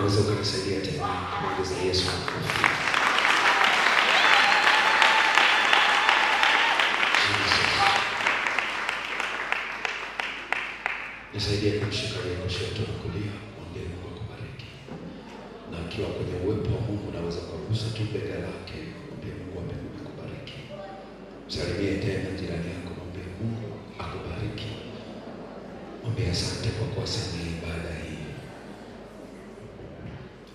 unaweza ukanisaidia tena kuongeza Yesu makofi. Nisaidie kumshika leo kushoto na kulia, mwambie Mungu akubariki. Na akiwa kwenye uwepo wa Mungu naweza kugusa tu bega lake, mwambie Mungu akubariki. Msalimie tena jirani yako, mwambie Mungu akubariki. Mwambie asante kwa kuwasamehe ibada hii.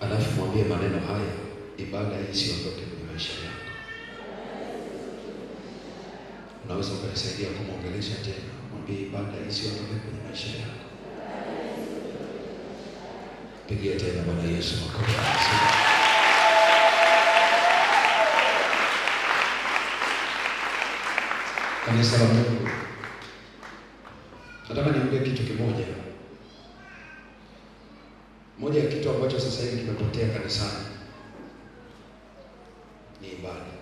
Alafu mwambie maneno haya, ibada hii siondoke kwenye maisha yako. Unaweza kunisaidia kumwongelesha tena, mwambie ibada hii siondoke kwenye maisha yako. Pigia tena Bwana Yesu makofi. Kanisa la Mungu, nataka niongee kitu kimoja. Moja ya kitu ambacho sasa hivi kimepotea kanisani ni ibada.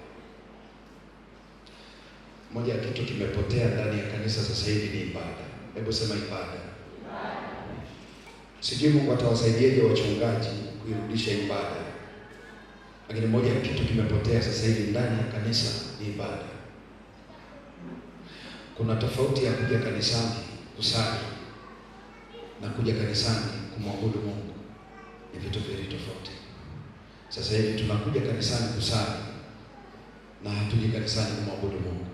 Moja ya kitu kimepotea ndani ya kanisa sasa hivi ni ibada. Hebu sema ibada. Sijui Mungu atawasaidiaje wachungaji kuirudisha ibada. Lakini moja ya kitu kimepotea sasa hivi ndani ya kanisa ni ibada. Kuna tofauti ya kuja kanisani kusali na kuja kanisani kumwabudu Mungu. Ni vitu viwili tofauti. Sasa hivi tunakuja kanisani kusali na hatuji kanisani kumwabudu Mungu.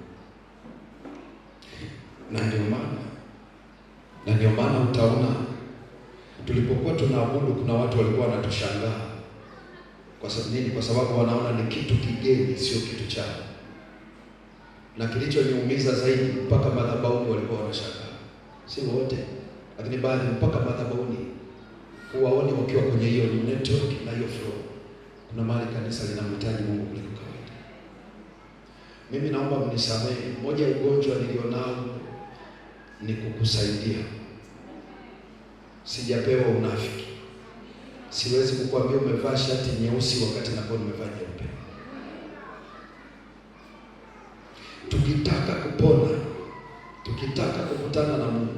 Na ndio maana utaona tulipokuwa tunaabudu kuna watu walikuwa wanatushangaa. Kwa sababu nini? Kwa sababu wanaona ni kitu kigeni, sio kitu chao. Na kilichoniumiza zaidi, mpaka madhabahuni walikuwa wanashangaa. Si wote, lakini baadhi mpaka madhabahuni huwaoni wakiwa kwenye hiyo network na hiyo flow. Kuna mahali kanisa linamhitaji Mungu kuliko kawaida. Mimi naomba mnisamehe, moja ya ugonjwa nilionao ni kukusaidia. Sijapewa unafiki. Siwezi kukuambia umevaa shati nyeusi wakati nakuwa nimevaa nyeupe. Tukitaka kupona, tukitaka kukutana na Mungu,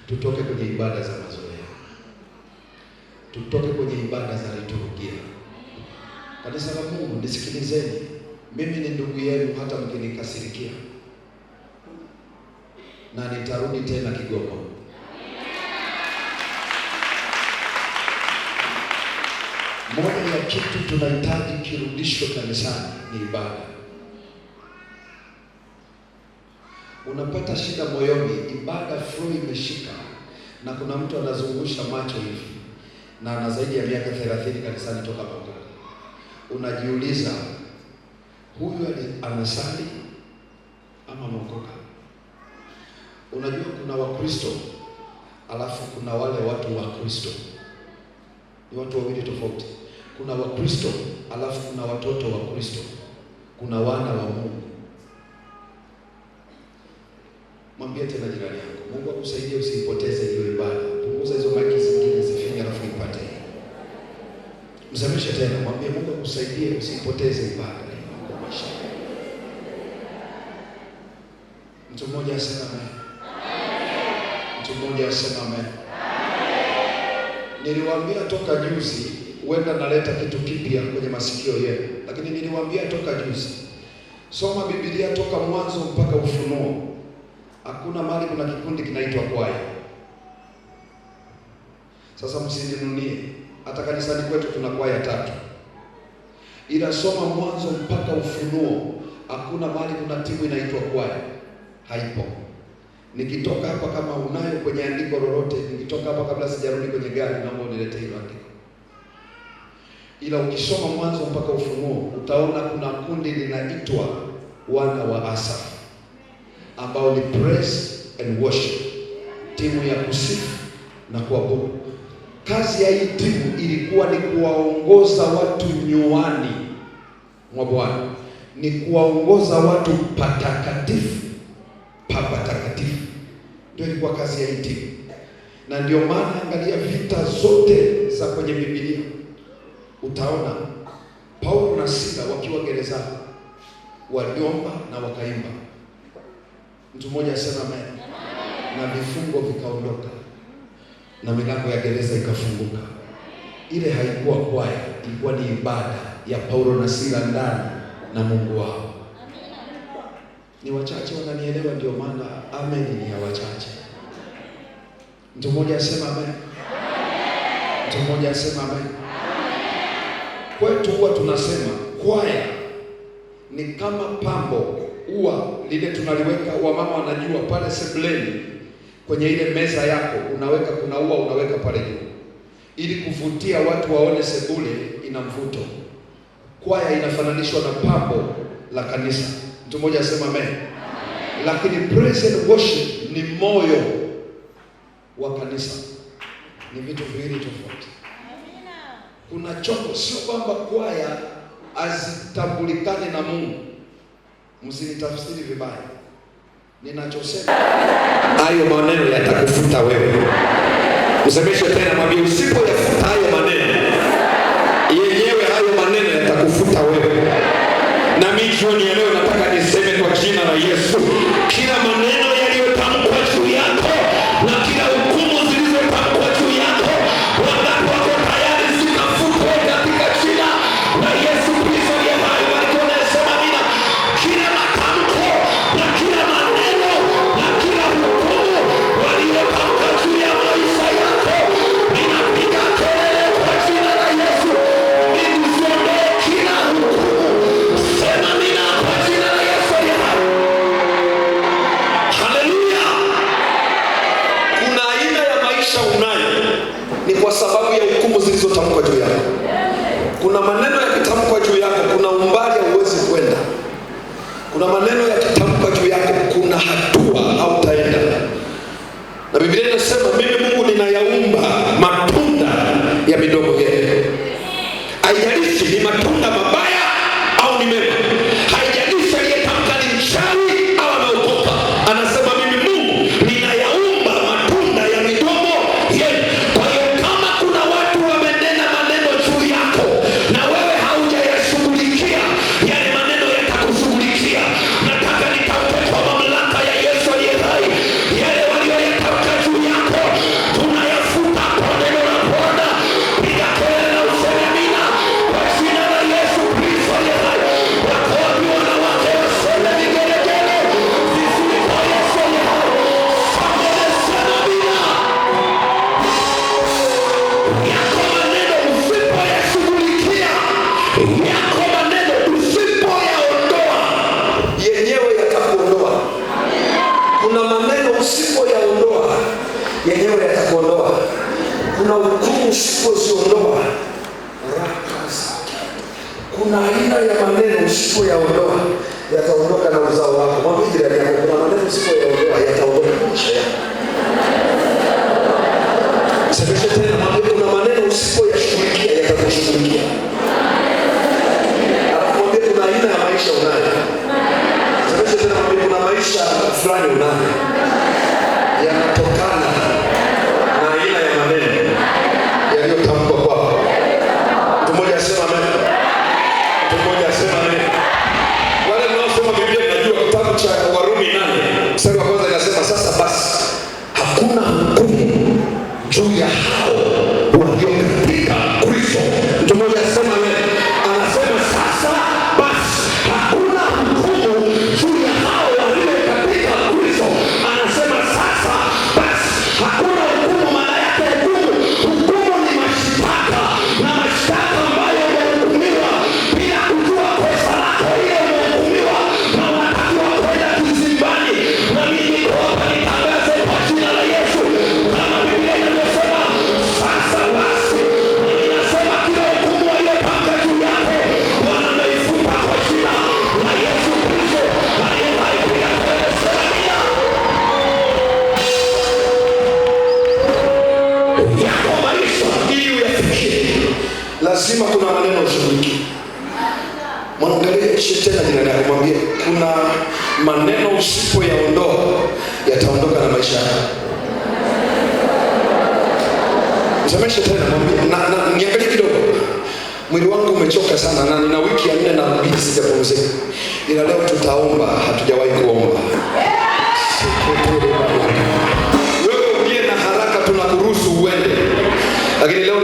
tutoke kwenye ibada za mazoea. Tutoke kwenye ibada za liturujia. Kanisa la Mungu, nisikilizeni. Mimi ni ndugu yenu hata mkinikasirikia. Na nitarudi tena Kigoma. Moja ya kitu tunahitaji kirudishwe kanisani ni ibada. Unapata shida moyoni, ibada flow imeshika, na kuna mtu anazungusha macho hivi na ana zaidi ya miaka 30 kanisani toka Kongo. Unajiuliza, huyu anasali ama ameokoka? Unajua kuna Wakristo alafu kuna wale watu wa Kristo. Ni watu wawili tofauti. Kuna Wakristo alafu kuna watoto wa Kristo. Kuna wana wa Mungu. Mwambie tena jirani yako, Mungu akusaidie usipoteze hiyo ibada. Punguza hizo maiki zingine zifinye alafu ipate. Msemeshe tena, mwambie Mungu akusaidie usipoteze ibada kwa maisha. Mtu mmoja asema amen. Mtu mmoja asema amen. Niliwaambia toka juzi, huenda naleta kitu kipya kwenye masikio yenu, lakini niliwaambia toka juzi, soma Biblia toka mwanzo mpaka Ufunuo. Hakuna mahali kuna kikundi kinaitwa kwaya. Sasa msininunie, hata kanisani kwetu tuna kwaya 3. Ila soma mwanzo mpaka Ufunuo, hakuna mahali kuna timu inaitwa kwaya. Haipo. Nikitoka hapa, kama unayo kwenye andiko lolote, nikitoka hapa kabla sijarudi kwenye gari, naomba uniletee hilo andiko. Ila ukisoma mwanzo mpaka Ufunuo, utaona kuna kundi linaitwa wana wa Asaf, ambao ni praise and worship, timu ya kusifu na kuabudu. Kazi ya hii timu ilikuwa ni kuwaongoza watu nyuani mwa Bwana, ni kuwaongoza watu patakatifu, patakatifu. Ndio ilikuwa kazi ya hii timu. Na ndio maana angalia vita zote za kwenye Biblia, utaona Paulo na Sila wakiwa gerezani waliomba na wakaimba. Mtu mmoja asema amen. Na vifungo vikaondoka na milango ya gereza ikafunguka. Ile haikuwa kwaya, ilikuwa ni ibada ya Paulo na Sila ndani na Mungu wao. Ni wachache wananielewa, ndio maana amen ni ya wachache. Mtu mmoja asema amen. Mtu mmoja asema amen. Kwetu huwa tunasema kwaya ni kama pambo, ua lile tunaliweka, wamama wanajua, pale sebuleni kwenye ile meza yako unaweka, kuna ua unaweka pale juu ili kuvutia watu waone sebule ina mvuto. Kwaya inafananishwa na pambo la kanisa. Mtu mmoja asema amen. Lakini praise and worship ni moyo wa kanisa, ni vitu viwili tofauti. Kuna choko, sio kwamba kwaya azitambulikane na Mungu. Msinitafsiri vibaya. Ninachosema hayo maneno yatakufuta wewe. Msemeshe tena, mwambie usipoyafuta hayo maneno, yenyewe hayo maneno yatakufuta wewe. Na mimi jioni ya leo nataka niseme kwa jina la Yesu, kila maneno yaliyotamkwa juu yako na kila hukumu zilizotamkwa juu yako, wangapi wako tayari zikafutwe katika jina la Yesu Kristo aliye hai? Wanasema amina. Kila matamko na kila maneno na kila hukumu waliotamka juu ya maisha yako, ninapiga kelele kwa jina la Yesu, nikuondoe kila hukumu. Sema amina kwa jina la Yesu aliye hai. Haleluya. Kuna aina ya maisha unayo ni kwa sababu ya hukumu zilizotamkwa juu yako. Kuna maneno yakitamkwa juu yako, kuna umbali hauwezi kwenda. Kuna maneno yakitamkwa juu yako, kuna hatua hautaenda. Na Biblia inasema mimi Mungu ninayaumba matunda ya midomo yenu. Haijalishi ni matunda mabaya au ni mema. Haijalishi aliyetamka ni mchawi au ameokoka. Anasema mimi Mungu ninayaumba matunda ya midomo yenu. Kwa hiyo kama kuna watu wamenena maneno juu yako na wewe haujayashughulikia, yale maneno yatakushughulikia. Nataka nitamke kwa mamlaka ya Yesu aliye hai, yale walioyatamka juu yako tunayafuta kwa neno la Bwana. Piga kelele na useme amina kwa jina la Yesu Kristo aliye hai. Wako wapi wanawake waseme vigelegele vizuri kwa Yesu aliye hai? Somebody sema amina. Yako maneno usipoyashughulikia, yako maneno usipoyaondoa, yenyewe yatakuondoa. Kuna maneno usipoyaondoa, yenyewe yatakuondoa. Kuna hukumu usipoziondoa, kuna aina ya maneno usipoyaondoa, yataondoka na uzao wako. Mwambie jirani yako, kuna maneno usipoyaondoa, yataondoka na maisha yako. Semesha tena, mwambie kuna maneno usipoyashughulikia, yatakushughulikia. Alafu mwambie kuna aina ya maisha unayo. Semesha tena, mwambie kuna maisha fulani unayo, yanatokana na aina ya maneno yaliyotamkwa kwako. Mtu mmoja asema amen. Mtu mmoja asema amen. Wale mnaosoma Biblia mnajua kitabu cha Warumi 8 mstari wa kwanza inasema, sasa basi hakuna hukumu juu ya hao walio katika Kristo. Mtu mmoja asema amen. Anasema sasa basi hakuna hukumu juu ya hao walio katika Kristo. Anasema sasa basi hakuna hukumu. Maana yake hukumu ni mashtaka, na mashtaka ambayo umehukumiwa bila kujua kosa lako, ile umehukumiwa na unatakiwa kwenda kizimbani. Na mimi hapa nitangaze kwa jina la Yesu, kama Biblia inavyosema, sasa basi ninasema kila hukumu waliyopanga juu yako Bwana ameifuta kwa jina la Yesu Kristo aliye hai. Pia sema amina. Yako maisha ili uyafikie, lazima kuna maneno ushughulikie. Mwangalie tena jirani yako, mwambie kuna maneno usipoyaondoa yataondoka na maisha yako. Msemeshe tena, mwambie niangalie kidogo. Mwili wangu umechoka sana na nina wiki ya 4 na 2 sijapumzika. Ila leo tutaomba, hatujawahi kuomba. Wewe uliye na haraka tunakuruhusu uende. Lakini leo